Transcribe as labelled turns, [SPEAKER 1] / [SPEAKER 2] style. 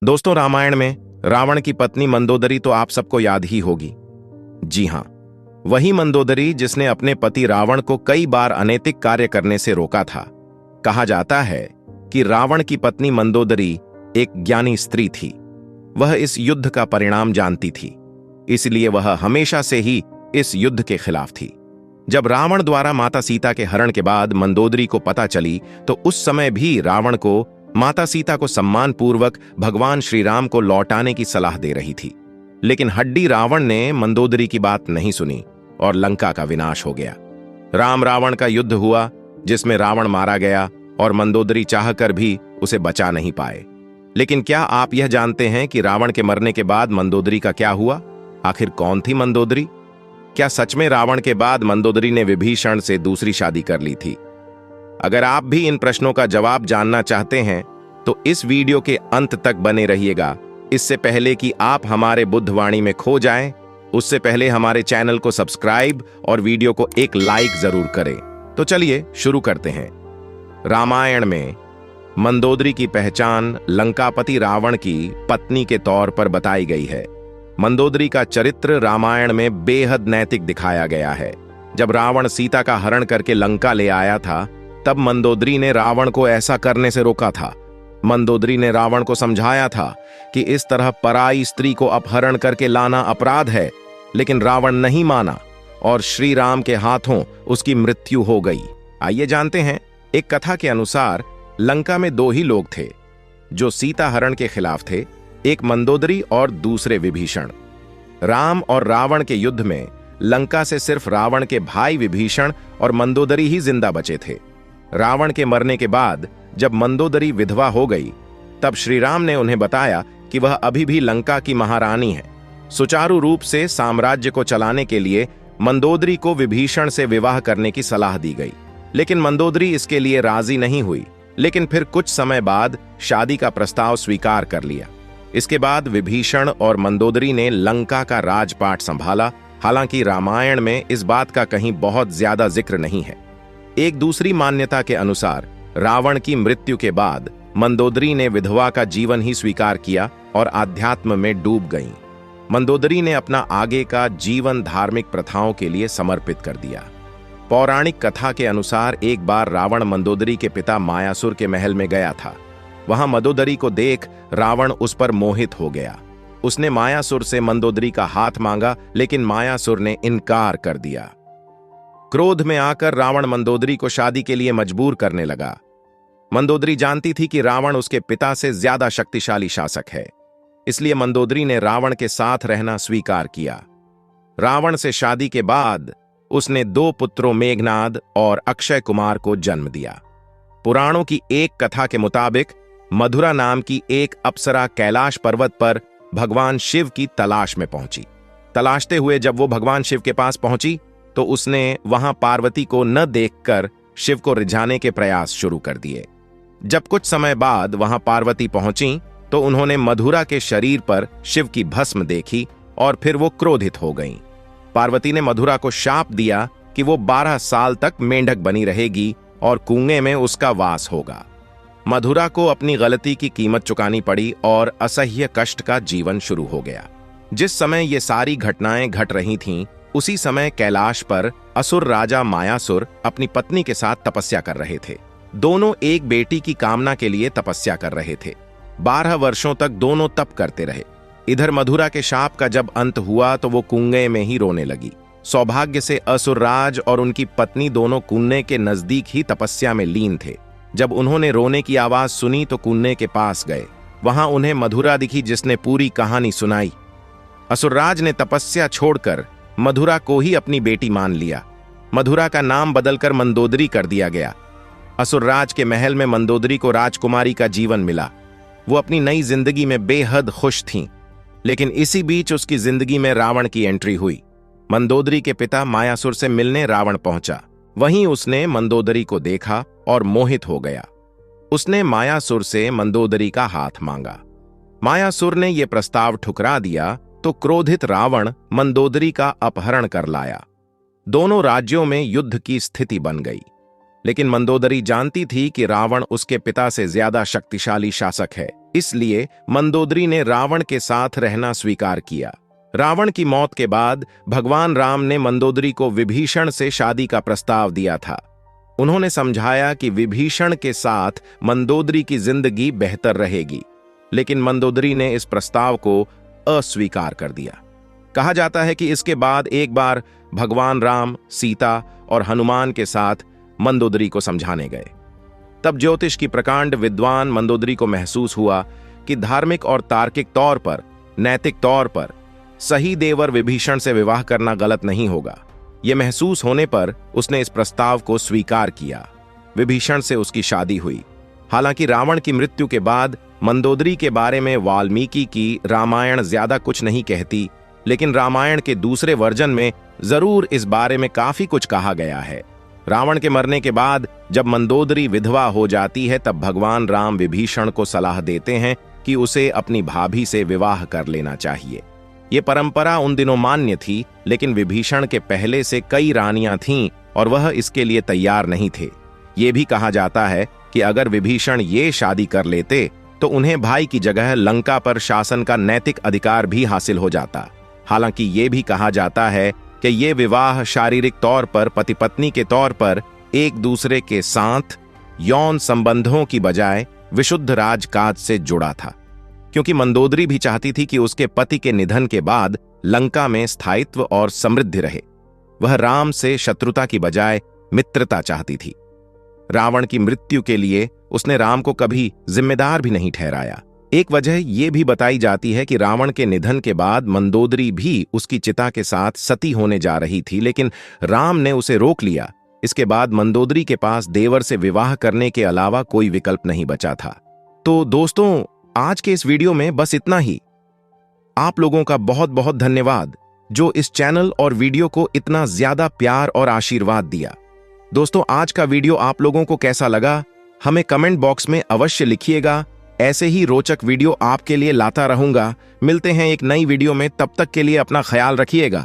[SPEAKER 1] दोस्तों, रामायण में रावण की पत्नी मंदोदरी तो आप सबको याद ही होगी। जी हां, वही मंदोदरी जिसने अपने पति रावण को कई बार अनैतिक कार्य करने से रोका था। कहा जाता है कि रावण की पत्नी मंदोदरी एक ज्ञानी स्त्री थी। वह इस युद्ध का परिणाम जानती थी, इसलिए वह हमेशा से ही इस युद्ध के खिलाफ थी। जब रावण द्वारा माता सीता के हरण के बाद मंदोदरी को पता चली, तो उस समय भी रावण को माता सीता को सम्मानपूर्वक भगवान श्री राम को लौटाने की सलाह दे रही थी। लेकिन हड्डी रावण ने मंदोदरी की बात नहीं सुनी और लंका का विनाश हो गया। राम रावण का युद्ध हुआ, जिसमें रावण मारा गया और मंदोदरी चाहकर भी उसे बचा नहीं पाए। लेकिन क्या आप यह जानते हैं कि रावण के मरने के बाद मंदोदरी का क्या हुआ? आखिर कौन थी मंदोदरी? क्या सच में रावण के बाद मंदोदरी ने विभीषण से दूसरी शादी कर ली थी? अगर आप भी इन प्रश्नों का जवाब जानना चाहते हैं तो इस वीडियो के अंत तक बने रहिएगा। इससे पहले कि आप हमारे बुद्धवाणी में खो जाएं, उससे पहले हमारे चैनल को सब्सक्राइब और वीडियो को एक लाइक जरूर करें। तो चलिए शुरू करते हैं। रामायण में मंदोदरी की पहचान लंकापति रावण की पत्नी के तौर पर बताई गई है। मंदोदरी का चरित्र रामायण में बेहद नैतिक दिखाया गया है। जब रावण सीता का हरण करके लंका ले आया था, तब मंदोदरी ने रावण को ऐसा करने से रोका था। मंदोदरी ने रावण को समझाया था कि इस तरह पराई स्त्री को अपहरण करके लाना अपराध है, लेकिन रावण नहीं माना और श्री राम के हाथों उसकी मृत्यु हो गई। आइए जानते हैं। एक कथा के अनुसार लंका में दो ही लोग थे जो सीता हरण के खिलाफ थे, एक मंदोदरी और दूसरे विभीषण। राम और रावण के युद्ध में लंका से सिर्फ रावण के भाई विभीषण और मंदोदरी ही जिंदा बचे थे। रावण के मरने के बाद जब मंदोदरी विधवा हो गई, तब श्री राम ने उन्हें बताया कि वह अभी भी लंका की महारानी है। सुचारू रूप से साम्राज्य को चलाने के लिए मंदोदरी को विभीषण से विवाह करने की सलाह दी गई, लेकिन मंदोदरी इसके लिए राजी नहीं हुई। लेकिन फिर कुछ समय बाद शादी का प्रस्ताव स्वीकार कर लिया। इसके बाद विभीषण और मंदोदरी ने लंका का राजपाट संभाला। हालांकि रामायण में इस बात का कहीं बहुत ज्यादा जिक्र नहीं है। एक दूसरी मान्यता के अनुसार रावण की मृत्यु के बाद मंदोदरी ने विधवा का जीवन ही स्वीकार किया और आध्यात्म में डूब गईं। मंदोदरी ने अपना आगे का जीवन धार्मिक प्रथाओं के लिए समर्पित कर दिया। पौराणिक कथा के अनुसार एक बार रावण मंदोदरी के पिता मायासुर के महल में गया था। वहां मंदोदरी को देख रावण उस पर मोहित हो गया। उसने मायासुर से मंदोदरी का हाथ मांगा, लेकिन मायासुर ने इनकार कर दिया। क्रोध में आकर रावण मंदोदरी को शादी के लिए मजबूर करने लगा। मंदोदरी जानती थी कि रावण उसके पिता से ज्यादा शक्तिशाली शासक है, इसलिए मंदोदरी ने रावण के साथ रहना स्वीकार किया। रावण से शादी के बाद उसने दो पुत्रों मेघनाद और अक्षय कुमार को जन्म दिया। पुराणों की एक कथा के मुताबिक मधुरा नाम की एक अप्सरा कैलाश पर्वत पर भगवान शिव की तलाश में पहुंची। तलाशते हुए जब वो भगवान शिव के पास पहुंची, तो उसने वहां पार्वती को न देखकर शिव को रिझाने के प्रयास शुरू कर दिए। जब कुछ समय बाद वहां पार्वती पहुंची, तो उन्होंने मधुरा के शरीर पर शिव की भस्म देखी और फिर वो क्रोधित हो गईं। पार्वती ने मधुरा को शाप दिया कि वो 12 साल तक मेंढक बनी रहेगी और कुएं में उसका वास होगा। मधुरा को अपनी गलती की कीमत चुकानी पड़ी और असह्य कष्ट का जीवन शुरू हो गया। जिस समय ये सारी घटनाएं घट रही थीं, उसी समय कैलाश पर असुर राजा मायासुर अपनी पत्नी के साथ तपस्या कर रहे थे। दोनों एक बेटी की कामना के लिए तपस्या कर रहे थे। 12 वर्षों तक दोनों तप करते रहे। इधर मधुरा के शाप का जब अंत हुआ, तो वो कुएं में ही रोने लगी। सौभाग्य से असुरराज और उनकी पत्नी दोनों कुएं के नजदीक ही तपस्या में लीन थे। जब उन्होंने रोने की आवाज सुनी, तो कुएं के पास गए। वहां उन्हें मधुरा दिखी, जिसने पूरी कहानी सुनाई। असुरराज ने तपस्या छोड़कर मधुरा को ही अपनी बेटी मान लिया। मधुरा का नाम बदलकर मंदोदरी कर दिया गया। असुरराज के महल में मंदोदरी को राजकुमारी का जीवन मिला। वो अपनी नई जिंदगी में बेहद खुश थीं। लेकिन इसी बीच उसकी जिंदगी में रावण की एंट्री हुई। मंदोदरी के पिता मायासुर से मिलने रावण पहुंचा। वहीं उसने मंदोदरी को देखा और मोहित हो गया। उसने मायासुर से मंदोदरी का हाथ मांगा। मायासुर ने यह प्रस्ताव ठुकरा दिया, तो क्रोधित रावण मंदोदरी का अपहरण कर लाया। दोनों राज्यों में युद्ध की स्थिति बन गई। लेकिन मंदोदरी जानती थी कि रावण उसके पिता से ज्यादा शक्तिशाली शासक है, इसलिए मंदोदरी ने रावण के साथ रहना स्वीकार किया। रावण की मौत के बाद भगवान राम ने मंदोदरी को विभीषण से शादी का प्रस्ताव दिया था। उन्होंने समझाया कि विभीषण के साथ मंदोदरी की जिंदगी बेहतर रहेगी, लेकिन मंदोदरी ने इस प्रस्ताव को अस्वीकार कर दिया। कहा जाता है कि इसके बाद एक बार भगवान राम, सीता और हनुमान के साथ मंदोदरी को समझाने गए। तब ज्योतिष की प्रकांड विद्वान मंदोदरी को महसूस हुआ कि धार्मिक और तार्किक तौर पर, नैतिक तौर पर सही देवर विभीषण से विवाह करना गलत नहीं होगा। यह महसूस होने पर उसने इस प्रस्ताव को स्वीकार किया। विभीषण से उसकी शादी हुई। हालांकि रावण की मृत्यु के बाद मंदोदरी के बारे में वाल्मीकि की रामायण ज्यादा कुछ नहीं कहती, लेकिन रामायण के दूसरे वर्जन में जरूर इस बारे में काफी कुछ कहा गया है। रावण के मरने के बाद जब मंदोदरी विधवा हो जाती है, तब भगवान राम विभीषण को सलाह देते हैं कि उसे अपनी भाभी से विवाह कर लेना चाहिए। ये परंपरा उन दिनों मान्य थी, लेकिन विभीषण के पहले से कई रानियां थीं और वह इसके लिए तैयार नहीं थे। ये भी कहा जाता है कि अगर विभीषण ये शादी कर लेते तो उन्हें भाई की जगह लंका पर शासन का नैतिक अधिकार भी हासिल हो जाता। हालांकि ये भी कहा जाता है कि ये विवाह शारीरिक तौर पर पति पत्नी के तौर पर एक दूसरे के साथ यौन संबंधों की बजाय विशुद्ध राजकाज से जुड़ा था, क्योंकि मंदोदरी भी चाहती थी कि उसके पति के निधन के बाद लंका में स्थायित्व और समृद्धि रहे। वह राम से शत्रुता की बजाय मित्रता चाहती थी। रावण की मृत्यु के लिए उसने राम को कभी जिम्मेदार भी नहीं ठहराया। एक वजह यह भी बताई जाती है कि रावण के निधन के बाद मंदोदरी भी उसकी चिता के साथ सती होने जा रही थी, लेकिन राम ने उसे रोक लिया। इसके बाद मंदोदरी के पास देवर से विवाह करने के अलावा कोई विकल्प नहीं बचा था। तो दोस्तों, आज के इस वीडियो में बस इतना ही। आप लोगों का बहुत बहुत धन्यवाद जो इस चैनल और वीडियो को इतना ज्यादा प्यार और आशीर्वाद दिया। दोस्तों, आज का वीडियो आप लोगों को कैसा लगा हमें कमेंट बॉक्स में अवश्य लिखिएगा। ऐसे ही रोचक वीडियो आपके लिए लाता रहूंगा। मिलते हैं एक नई वीडियो में, तब तक के लिए अपना ख्याल रखिएगा।